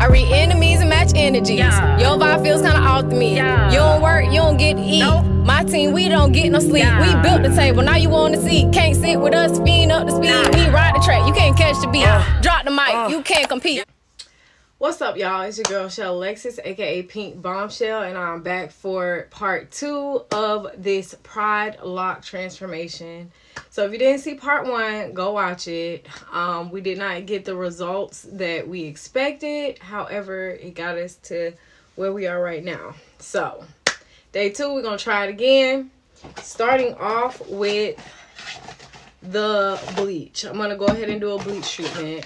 I read enemies and match energies. Yeah. Your vibe feels kinda off to me. Yeah. You don't work, you don't get to eat. Nope. My team, we don't get no sleep. Yeah. We built the table, now you want to see. Can't sit with us, speeding up the speed. Nah. We ride the track, you can't catch the beat. Drop the mic, you can't compete. What's up, y'all? It's your girl Shell Alexis, aka Pink Bombshell, and I'm back for part 2 of this Pride Loc Transformation. So if you didn't see part 1, go watch it. We did not get the results that we expected. However, it got us to where we are right now. So day 2, we're gonna try it again. Starting off with the bleach. I'm gonna go ahead and do a bleach treatment.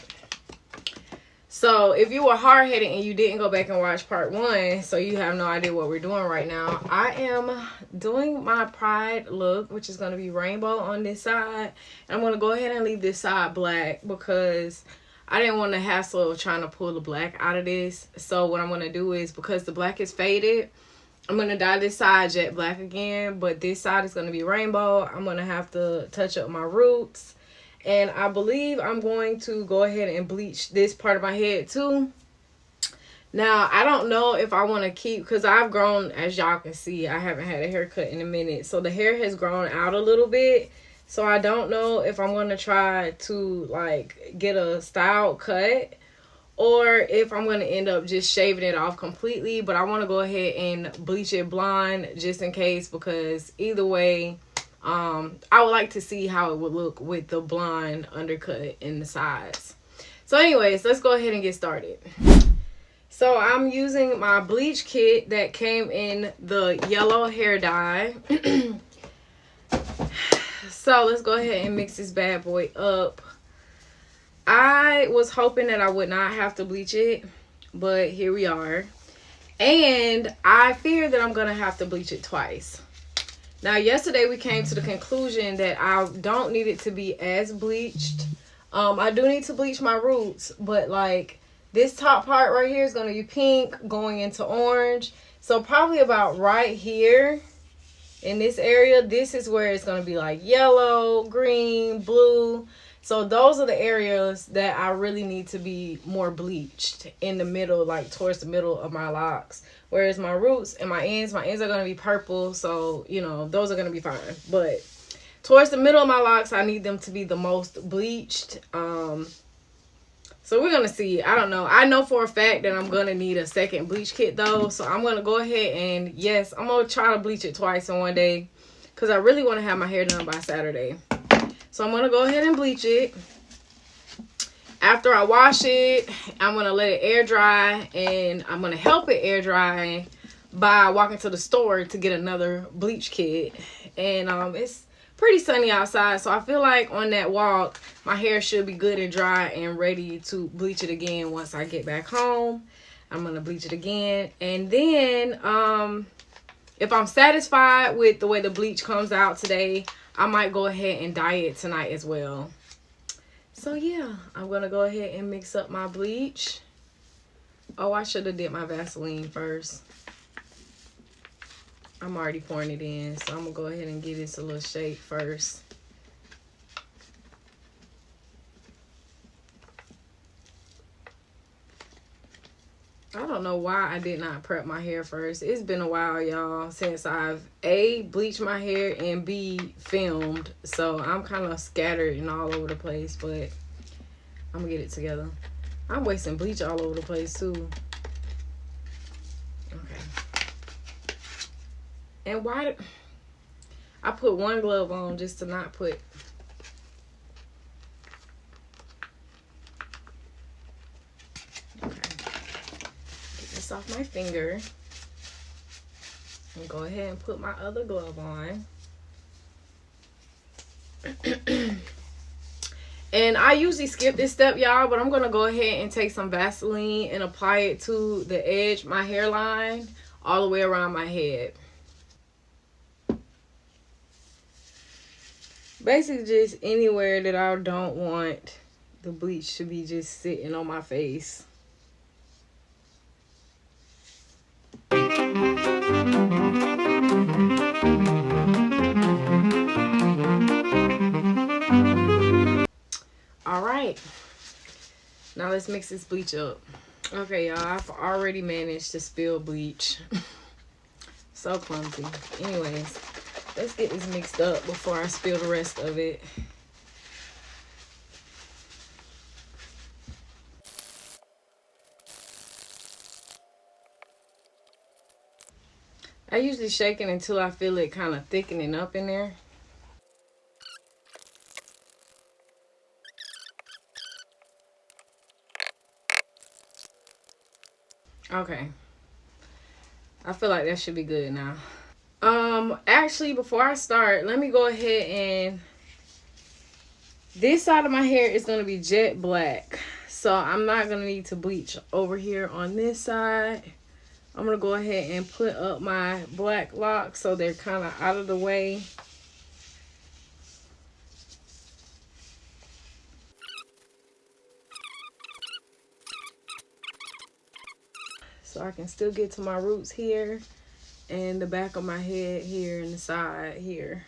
So if you were hard-headed and you didn't go back and watch part 1, so you have no idea what we're doing right now, I am doing my Pride look, which is going to be rainbow on this side. And I'm going to go ahead and leave this side black because I didn't want the hassle of trying to pull the black out of this. So what I'm going to do is, because the black is faded, I'm going to dye this side jet black again, but this side is going to be rainbow. I'm going to have to touch up my roots. And I believe I'm going to go ahead and bleach this part of my head too. Now, I don't know if I want to keep, because I've grown, as y'all can see, I haven't had a haircut in a minute. So the hair has grown out a little bit. So I don't know if I'm going to try to like get a style cut, or if I'm going to end up just shaving it off completely. But I want to go ahead and bleach it blonde just in case, because either way, I would like to see how it would look with the blonde undercut in the sides. So anyways, let's go ahead and get started. So I'm using my bleach kit that came in the yellow hair dye. So let's go ahead and mix this bad boy up. I was hoping that I would not have to bleach it, but here we are. And I fear that I'm gonna have to bleach it twice. Now, yesterday we came to the conclusion that I don't need it to be as bleached. I do need to bleach my roots, but like this top part right here is going to be pink going into orange. So probably about right here in this area, this is where it's going to be like yellow, green, blue. So those are the areas that I really need to be more bleached in the middle, like towards the middle of my locks. Whereas my roots and my ends are going to be purple. So, you know, those are going to be fine. But towards the middle of my locks, I need them to be the most bleached. So we're going to see. I don't know. I know for a fact that I'm going to need a second bleach kit though. So I'm going to go ahead and, yes, I'm going to try to bleach it twice in one day, because I really want to have my hair done by Saturday. So I'm going to go ahead and bleach it. After I wash it, I'm going to let it air dry, and I'm going to help it air dry by walking to the store to get another bleach kit. And it's pretty sunny outside, so I feel like on that walk, my hair should be good and dry and ready to bleach it again once I get back home. I'm going to bleach it again. And then if I'm satisfied with the way the bleach comes out today, I might go ahead and dye it tonight as well. So yeah, I'm going to go ahead and mix up my bleach. Oh, I should have did my Vaseline first. I'm already pouring it in, so I'm going to go ahead and give this a little shake first. I don't know why I did not prep my hair first. It's been a while, y'all, since I've A, bleached my hair, and B, filmed. So I'm kind of scattered and all over the place, but I'm going to get it together. I'm wasting bleach all over the place, too. Okay. And why did I put one glove on just to not put... off my finger and go ahead and put my other glove on. And I usually skip this step, y'all, but I'm gonna go ahead and take some Vaseline and apply it to the edge, my hairline, all the way around my head. Basically just anywhere that I don't want the bleach to be just sitting on my face. All right, now let's mix this bleach up. Okay, y'all, I've already managed to spill bleach. So clumsy. Anyways, let's get this mixed up before I spill the rest of it. I usually shake it until I feel it kind of thickening up in there. Okay. I feel like that should be good now. Actually, before I start, let me go ahead and this side of my hair is going to be jet black. So I'm not going to need to bleach over here on this side. I'm going to go ahead and put up my black locks so they're kind of out of the way. So I can still get to my roots here and the back of my head here and the side here.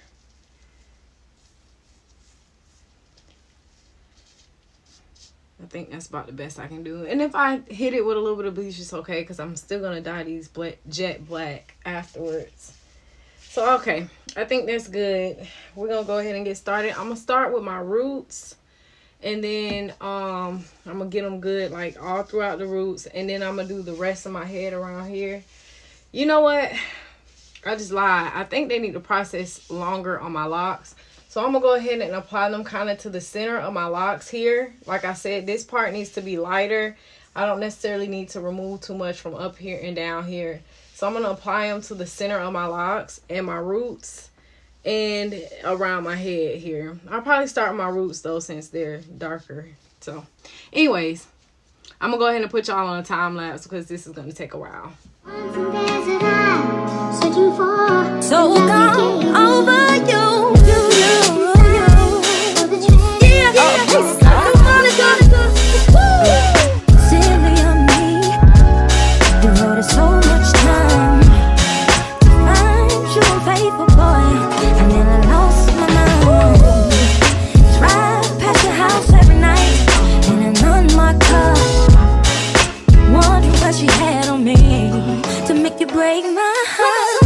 I think that's about the best I can do. And if I hit it with a little bit of bleach, it's okay, because I'm still going to dye these jet black afterwards. So, okay. I think that's good. We're going to go ahead and get started. I'm going to start with my roots. And then I'm going to get them good, like, all throughout the roots. And then I'm going to do the rest of my head around here. You know what? I just lied. I think they need to process longer on my locks. So I'm going to go ahead and apply them kind of to the center of my locks here. Like I said, this part needs to be lighter. I don't necessarily need to remove too much from up here and down here. So I'm going to apply them to the center of my locks and my roots and around my head here. I'll probably start with my roots though, since they're darker. So anyways, I'm going to go ahead and put y'all on a time lapse because this is going to take a while. So gone over you. Silly on me, devoted so much time to find you unfaithful, boy, and then I lost my mind. Drive past your house every night in an unmarked car, wondering what she had on me to make you break my heart.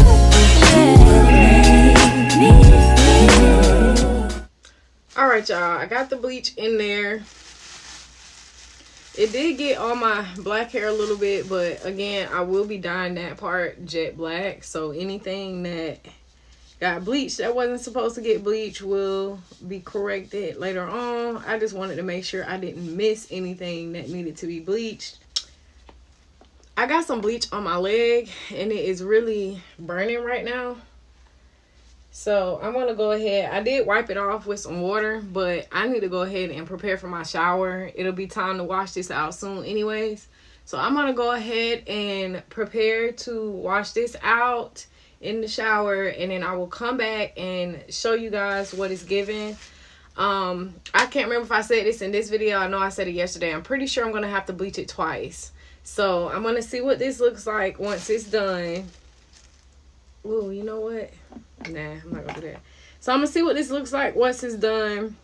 All right, y'all, I got the bleach in there. It did get on my black hair a little bit, but again, I will be dyeing that part jet black. So anything that got bleached that wasn't supposed to get bleached will be corrected later on. I just wanted to make sure I didn't miss anything that needed to be bleached. I got some bleach on my leg and it is really burning right now. So I'm going to go ahead. I did wipe it off with some water, but I need to go ahead and prepare for my shower. It'll be time to wash this out soon anyways. So I'm going to go ahead and prepare to wash this out in the shower. And then I will come back and show you guys what it's giving. I can't remember if I said this in this video. I know I said it yesterday. I'm pretty sure I'm going to have to bleach it twice. So I'm going to see what this looks like once it's done. Ooh, you know what? Nah, I'm not gonna do that. So I'm gonna see what this looks like once it's done.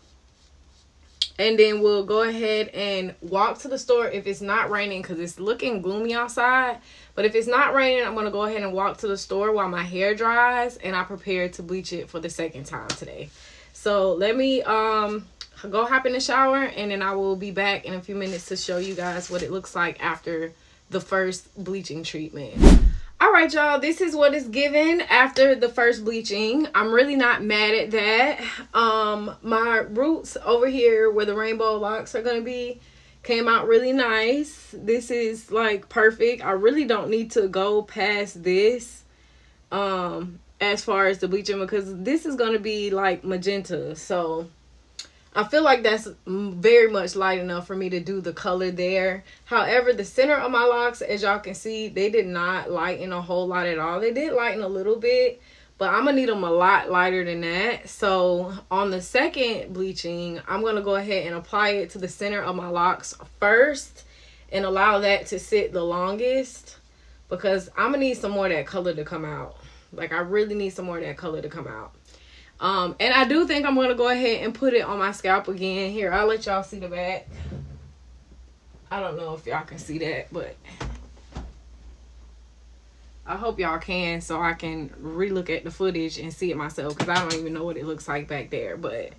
And then we'll go ahead and walk to the store if it's not raining, because it's looking gloomy outside. But if it's not raining, I'm gonna go ahead and walk to the store while my hair dries and I prepare to bleach it for the second time today. So let me go hop in the shower and then I will be back in a few minutes to show you guys what it looks like after the first bleaching treatment. All right, y'all, this is what it's given after the first bleaching. I'm really not mad at that. My roots over here where the rainbow locks are gonna be came out really nice. This is like perfect. I really don't need to go past this as far as the bleaching, because this is gonna be like magenta. So I feel like that's very much light enough for me to do the color there. However, the center of my locks, as y'all can see, they did not lighten a whole lot at all. They did lighten a little bit, but I'm going to need them a lot lighter than that. So on the second bleaching, I'm going to go ahead and apply it to the center of my locks first and allow that to sit the longest, because I'm going to need some more of that color to come out. Like, I really need some more of that color to come out. And I do think I'm going to go ahead and put it on my scalp again. Here, I'll let y'all see the back. I don't know if y'all can see that, but I hope y'all can, so I can re-look at the footage and see it myself, because I don't even know what it looks like back there. But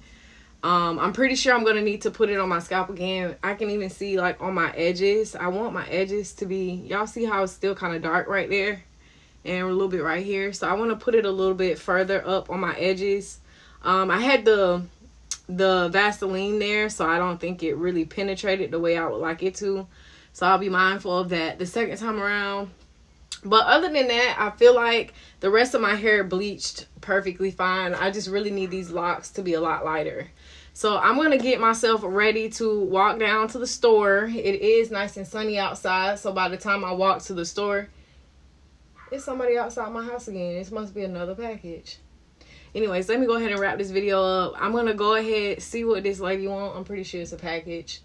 I'm pretty sure I'm gonna need to put it on my scalp again. I can even see like on my edges. I want my edges to be, y'all see how it's still kind of dark right there and a little bit right here. So I want to put it a little bit further up on my edges. I had the Vaseline there, so I don't think it really penetrated the way I would like it to. So I'll be mindful of that the second time around. But other than that, I feel like the rest of my hair bleached perfectly fine. I just really need these locks to be a lot lighter. So I'm going to get myself ready to walk down to the store. It is nice and sunny outside. So by the time I walk to the store, it's somebody outside my house again. This must be another package. Anyways, let me go ahead and wrap this video up. I'm going to go ahead, see what this lady wants. I'm pretty sure it's a package.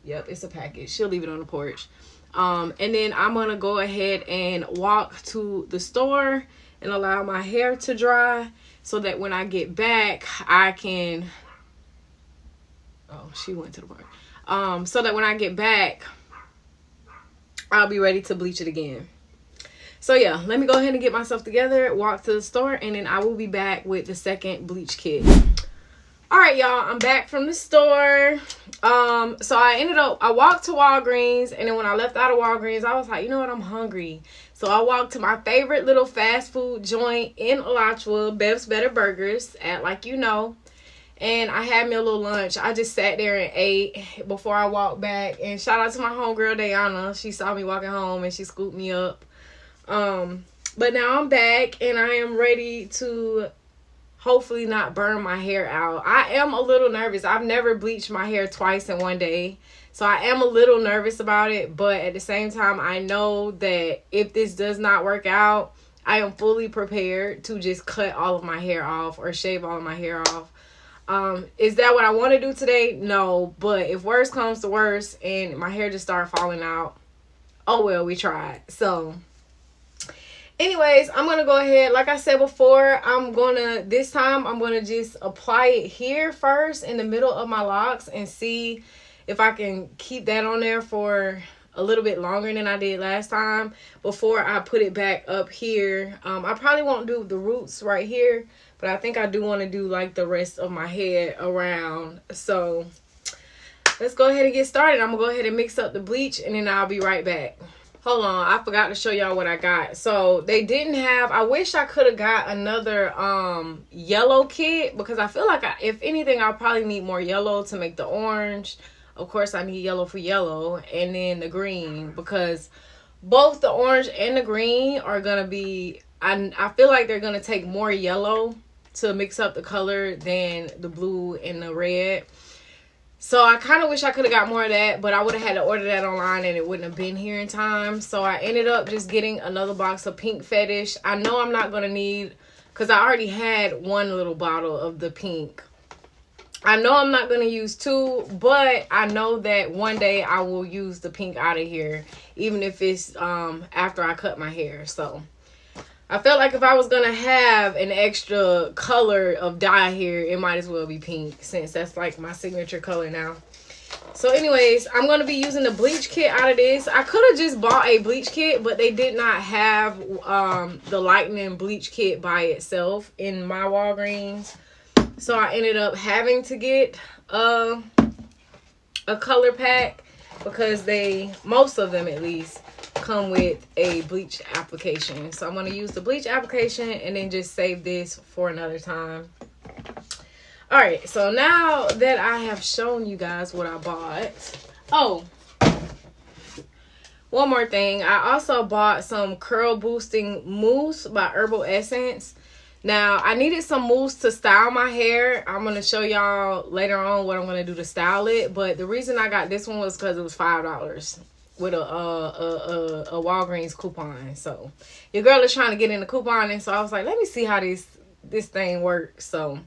Yep, it's a package. She'll leave it on the porch. And then I'm going to go ahead and walk to the store and allow my hair to dry so that when I get back, I can... Oh, she went to the park. So that when I get back, I'll be ready to bleach it again. So yeah, let me go ahead and get myself together, walk to the store, and then I will be back with the second bleach kit. All right, y'all, I'm back from the store. So I walked to Walgreens, and then when I left out of Walgreens, I was like, you know what, I'm hungry. So I walked to my favorite little fast food joint in Alachua, Bev's Better Burgers, at Like You Know. And I had me a little lunch. I just sat there and ate before I walked back. And shout out to my homegirl, Dayana. She saw me walking home, and she scooped me up. But now I'm back, and I am ready to hopefully not burn my hair out. I am a little nervous. I've never bleached my hair twice in one day, so I am a little nervous about it. But at the same time, I know that if this does not work out, I am fully prepared to just cut all of my hair off or shave all of my hair off. Is that what I want to do today? No, but if worst comes to worst and my hair just start falling out, oh well, we tried. So anyways, I'm going to go ahead. Like I said before, this time I'm going to just apply it here first in the middle of my locks and see if I can keep that on there for a little bit longer than I did last time before I put it back up here. I probably won't do the roots right here, but I think I do want to do like the rest of my head around. So let's go ahead and get started. I'm going to go ahead and mix up the bleach, and then I'll be right back. Hold on, I forgot to show y'all what I got. So they didn't have, I wish I could have got another yellow kit, because I feel like if anything, I'll probably need more yellow to make the orange. Of course, I need yellow for yellow, and then the green, because both the orange and the green are going to be, I feel like they're going to take more yellow to mix up the color than the blue and the red. So I kind of wish I could have got more of that, but I would have had to order that online and it wouldn't have been here in time. So I ended up just getting another box of Pink Fetish. I know I'm not going to need, because I already had one little bottle of the pink. I know I'm not going to use two, but I know that one day I will use the pink out of here, even if it's after I cut my hair. So I felt like if I was going to have an extra color of dye here, it might as well be pink, since that's like my signature color now. So anyways, I'm going to be using the bleach kit out of this. I could have just bought a bleach kit, but they did not have the lightening bleach kit by itself in my Walgreens. So I ended up having to get a color pack, because most of them at least, come with a bleach application. So I'm going to use the bleach application and then just save this for another time. All right, so now that I have shown you guys what I bought, oh, one more thing, I also bought some curl boosting mousse by Herbal Essence. Now I needed some mousse to style my hair. I'm going to show y'all later on what I'm going to do to style it, but the reason I got this one was because it was $5 with a Walgreens coupon. So your girl is trying to get in the coupon, and so I was like, let me see how this thing works. So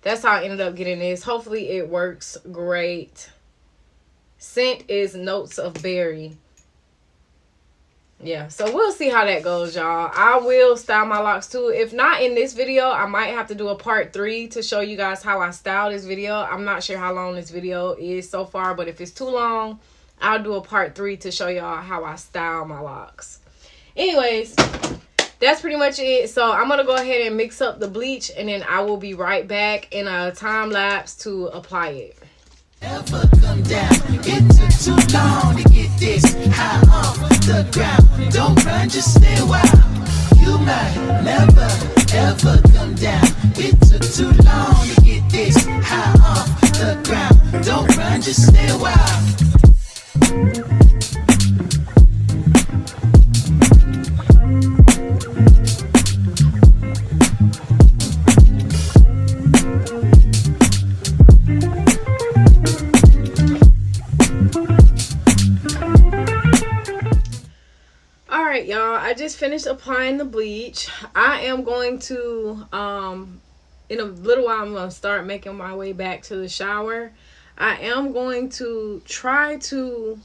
that's how I ended up getting this. Hopefully it works great. Scent is Notes of Berry. Yeah, so we'll see how that goes, y'all. I will style my locks too. If not in this video, I might have to do a part 3 to show you guys how I style this video. I'm not sure how long this video is so far, but if it's too long, I'll do a part 3 to show y'all how I style my locks. Anyways, that's pretty much it. So I'm gonna go ahead and mix up the bleach, and then I will be right back in a time lapse to apply it. Never come down. It took too long to get this high off the ground. Don't run, just stay a while. You might never ever come down. It took too long to get this high off the ground. Don't run, just stay a while. Alright, y'all, I just finished applying the bleach. I am going to in a little while I'm going to start making my way back to the shower. I am going to try to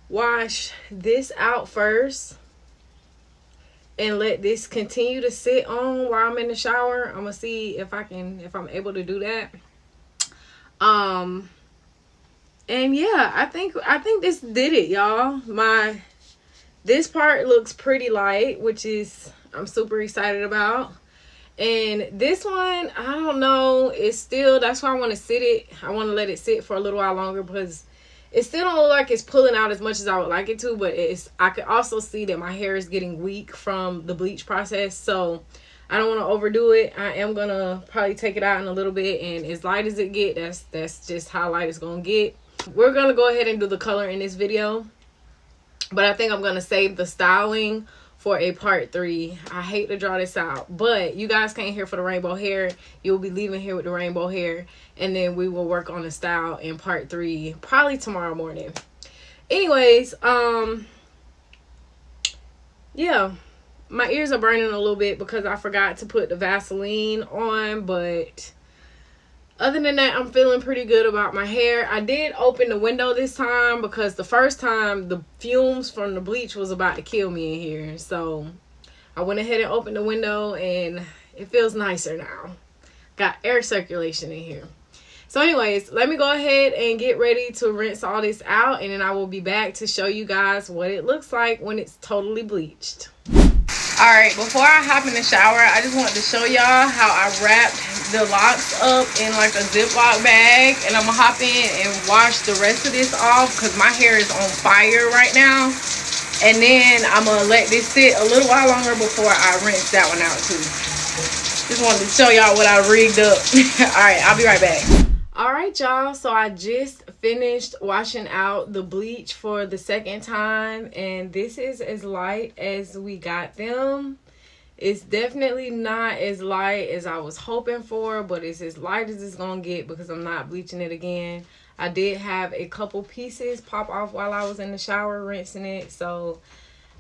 wash this out first and let this continue to sit on while I'm in the shower. I'm gonna see if I'm able to do that. And yeah, I think this did it, y'all. This part looks pretty light, which is I'm super excited about. And this one, I don't know, it's still, that's why I want to let it sit for a little while longer, because it still don't look like it's pulling out as much as I would like it to, but I could also see that my hair is getting weak from the bleach process, so I don't want to overdo it. I am going to probably take it out in a little bit, and as light as it get, that's just how light it's going to get. We're going to go ahead and do the color in this video, but I think I'm going to save the styling for a part 3. I hate to draw this out, but you guys came here for the rainbow hair. You'll be leaving here with the rainbow hair, and then we will work on the style in part 3 probably tomorrow morning. Anyways, yeah, my ears are burning a little bit because I forgot to put the Vaseline on, but other than that, I'm feeling pretty good about my hair. I did open the window this time because the first time the fumes from the bleach was about to kill me in here. So I went ahead and opened the window, and it feels nicer now. Got air circulation in here. So anyways, let me go ahead and get ready to rinse all this out, and then I will be back to show you guys what it looks like when it's totally bleached. Alright, before I hop in the shower, I just wanted to show y'all how I wrapped the locks up in like a Ziploc bag. And I'm going to hop in and wash the rest of this off because my hair is on fire right now. And then I'm going to let this sit a little while longer before I rinse that one out too. Just wanted to show y'all what I rigged up. Alright, I'll be right back. Alright, y'all, so I just finished washing out the bleach for the second time, and this is as light as we got them. It's definitely not as light as I was hoping for, but it's as light as it's gonna get because I'm not bleaching it again. I did have a couple pieces pop off while I was in the shower rinsing it, so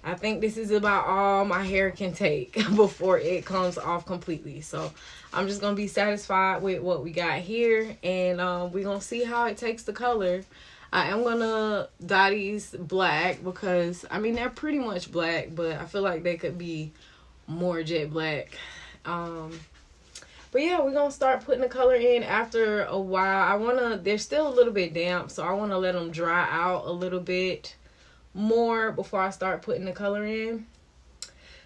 I think this is about all my hair can take before it comes off completely. So I'm just going to be satisfied with what we got here, and we're going to see how it takes the color. I am going to dye these black because, I mean, they're pretty much black, but I feel like they could be more jet black. But yeah, we're going to start putting the color in after a while. They're still a little bit damp, so I want to let them dry out a little bit more before I start putting the color in.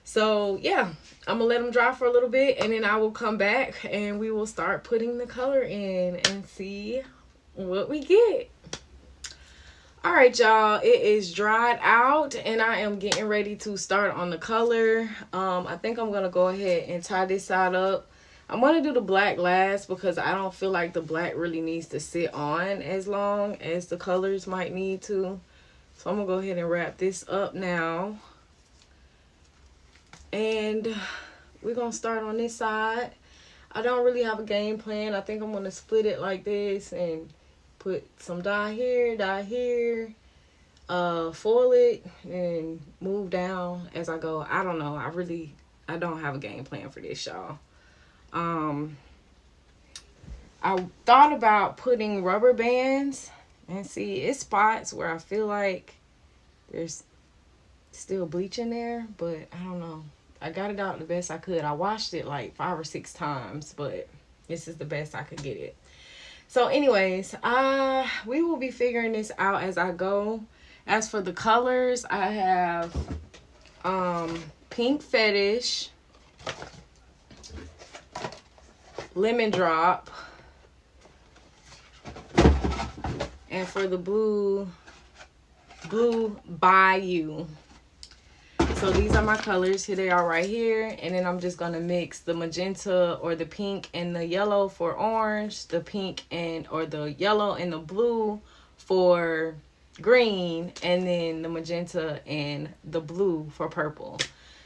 So yeah, I'm gonna let them dry for a little bit, and then I will come back and we will start putting the color in and see what we get. All right, y'all, it is dried out and I am getting ready to start on the color. I think I'm gonna go ahead and tie this side up. I'm gonna do the black last because I don't feel like the black really needs to sit on as long as the colors might need to. So I'm going to go ahead and wrap this up now. And we're going to start on this side. I don't really have a game plan. I think I'm going to split it like this and put some dye here, foil it, and move down as I go. I don't know. I don't have a game plan for this, y'all. I thought about putting rubber bands. And see, it's spots where I feel like there's still bleach in there, but I don't know. I got it out the best I could. I washed it like 5 or 6 times, but this is the best I could get it. So anyways, we will be figuring this out as I go. As for the colors, I have Pink Fetish, Lemon Drop, and for the blue Bayou. So these are my colors. Here they are right here. And then I'm just going to mix the magenta or the pink and the yellow for orange, the pink and or the yellow and the blue for green, and then the magenta and the blue for purple.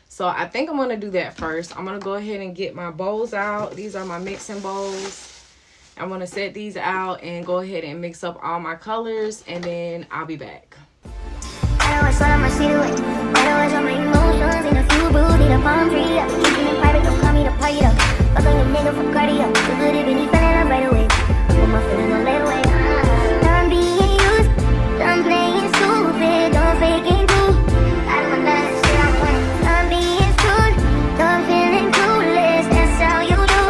So I think I'm going to do that first. I'm going to go ahead and get my bowls out. These are my mixing bowls. I'm going to set these out and go ahead and mix up all my colors, and then I'll be back. I always saw my silhouette. I always on my emotions in a few brews, need a palm tree. I've been drinking in private, don't call me to party up. Fuck on your nigga for cardio. The good if he fell in love right away. Put my feelings on that way. Done being used, done playing stupid, don't faking cool. I don't want none of this shit I'm playing. Done being screwed, done feeling clueless, that's how you do.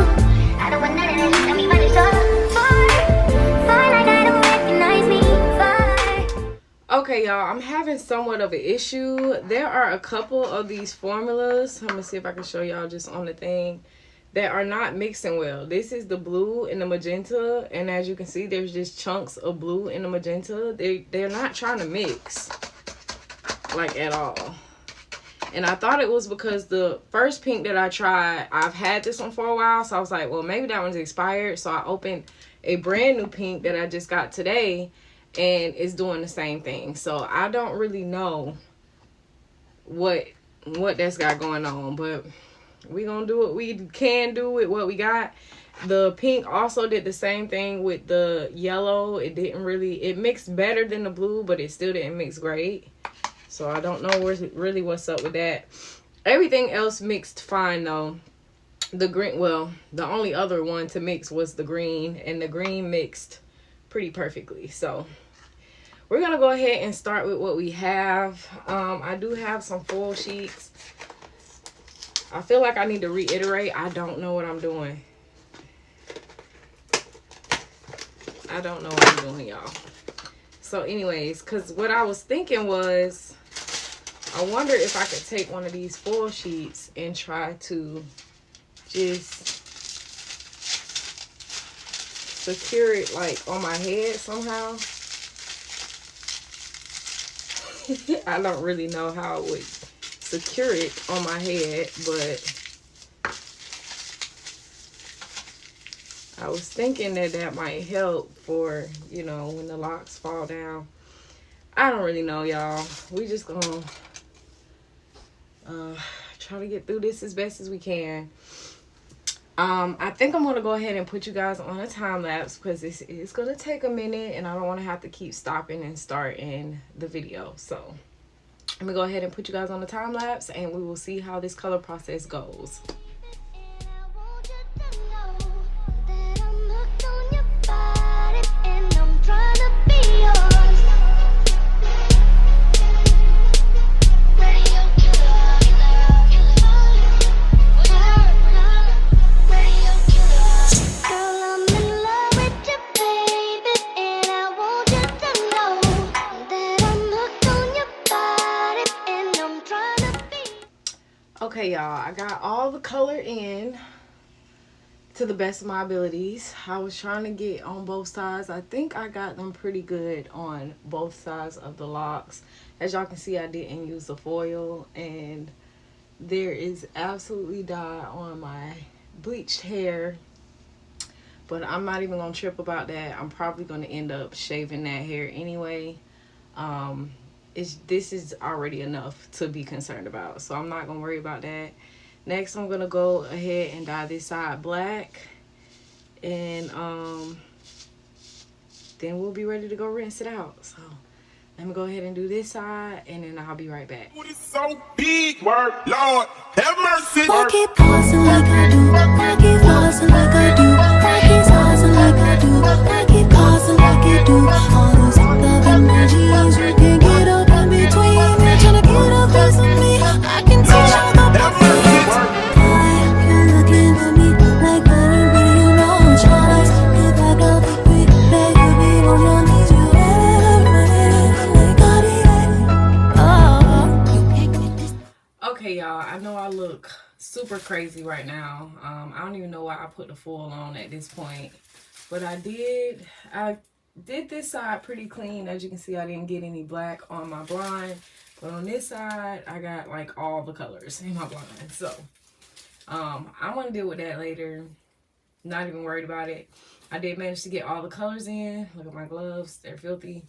I don't want none of this, tell me what it's all for. Fine, like I don't recognize me, fine. Okay, y'all, I'm having somewhat of an issue. There are a couple of these formulas. I'm gonna see if I can show y'all just on the thing that are not mixing well. This is the blue and the magenta, and as you can see, there's just chunks of blue and the magenta. They're not trying to mix like at all. And I thought it was because the first pink that I tried, I've had this one for a while, so I was like, well, maybe that one's expired. So I opened a brand new pink that I just got today, and it's doing the same thing. So I don't really know what that's got going on, but we gonna do what we can do with what we got. The pink also did the same thing with the yellow. It mixed better than the blue, but it still didn't mix great. So I don't know really what's up with that. Everything else mixed fine though. The green, well, the only other one to mix was the green, and the green mixed pretty perfectly. So we're gonna go ahead and start with what we have. I do have some foil sheets. I feel like I need to reiterate, I don't know what I'm doing. I don't know what I'm doing, y'all. So anyways, because what I was thinking was, I wonder if I could take one of these foil sheets and try to just secure it like on my head somehow. I don't really know how I would secure it on my head, but I was thinking that might help for, you know, when the locks fall down. I don't really know, y'all. We just gonna try to get through this as best as we can. I think I'm gonna go ahead and put you guys on a time lapse because it's gonna take a minute, and I don't want to have to keep stopping and starting the video. So let me go ahead and put you guys on the time lapse, and we will see how this color process goes. Okay, y'all, I got all the color in to the best of my abilities. I was trying to get on both sides. I think I got them pretty good on both sides of the locks. As y'all can see, I didn't use the foil, and there is absolutely dye on my bleached hair, but I'm not even gonna trip about that. I'm probably gonna end up shaving that hair anyway. This is already enough to be concerned about, so I'm not gonna worry about that. Next, I'm gonna go ahead and dye this side black, and then we'll be ready to go rinse it out. So let me go ahead and do this side, and then I'll be right back. It's so big, word, Lord, have mercy. I keep pausing like I do, I keep flossing like I do, I keep saucing like I do, I keep causing like you do. All those love emojis, you can get up in between. You're trying to get a piece of me, I can teach you the perfect. Why you looking at me like anybody you know? Choice, if I go quick, beg you be on your knees, you like God, Okay, y'all, I know I look super crazy right now. I don't even know why I put the full on at this point, but I did this side pretty clean. As you can see, I didn't get any black on my blind, but on this side I got like all the colors in my blind. So I'm gonna deal with that later. Not even worried about it. I did manage to get all the colors in. Look at my gloves, they're filthy.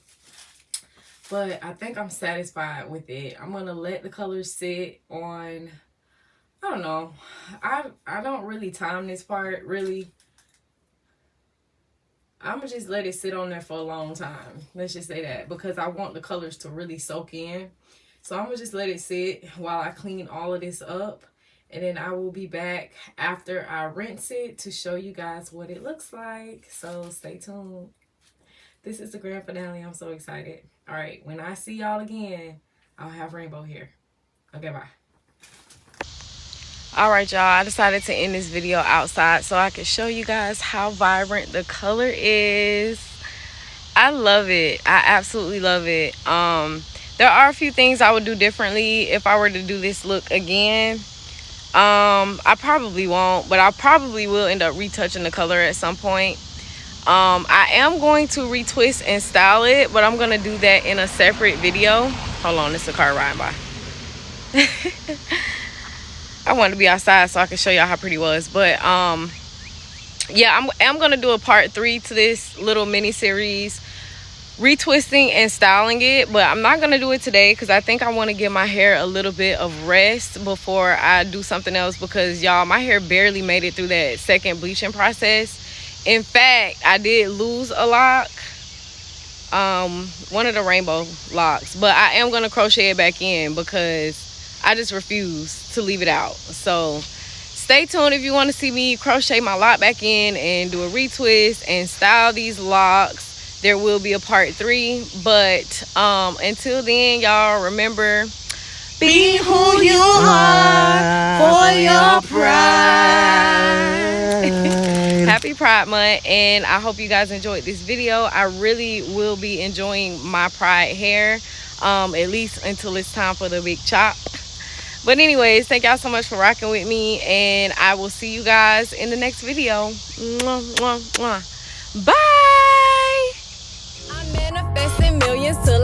But I think I'm satisfied with it. I'm going to let the colors sit on, I don't know. I don't really time this part, really. I'm going to just let it sit on there for a long time. Let's just say that. Because I want the colors to really soak in. So I'm going to just let it sit while I clean all of this up. And then I will be back after I rinse it to show you guys what it looks like. So stay tuned. This is the grand finale. I'm so excited. All right, when I see y'all again, I'll have rainbow hair. Okay, bye. All right, y'all. I decided to end this video outside so I could show you guys how vibrant the color is. I love it. I absolutely love it. There are a few things I would do differently if I were to do this look again. I probably won't, but I probably will end up retouching the color at some point. I am going to retwist and style it, but I'm going to do that in a separate video. Hold on, it's a car riding by. I wanted to be outside so I could show y'all how pretty it was. But, yeah, I'm going to do a part 3 to this little mini series, retwisting and styling it. But I'm not going to do it today because I think I want to give my hair a little bit of rest before I do something else. Because, y'all, my hair barely made it through that second bleaching process. In fact, I did lose a lock, one of the rainbow locks, but I am going to crochet it back in because I just refuse to leave it out. So stay tuned if you want to see me crochet my lock back in and do a retwist and style these locks. There will be a part 3, but until then, y'all, remember, be who you are for your pride. Happy Pride Month, and I hope you guys enjoyed this video. I really will be enjoying my pride hair, at least until it's time for the big chop. But anyways, thank y'all so much for rocking with me, and I will see you guys in the next video. Mwah, mwah, mwah. Bye. I'm manifesting millions till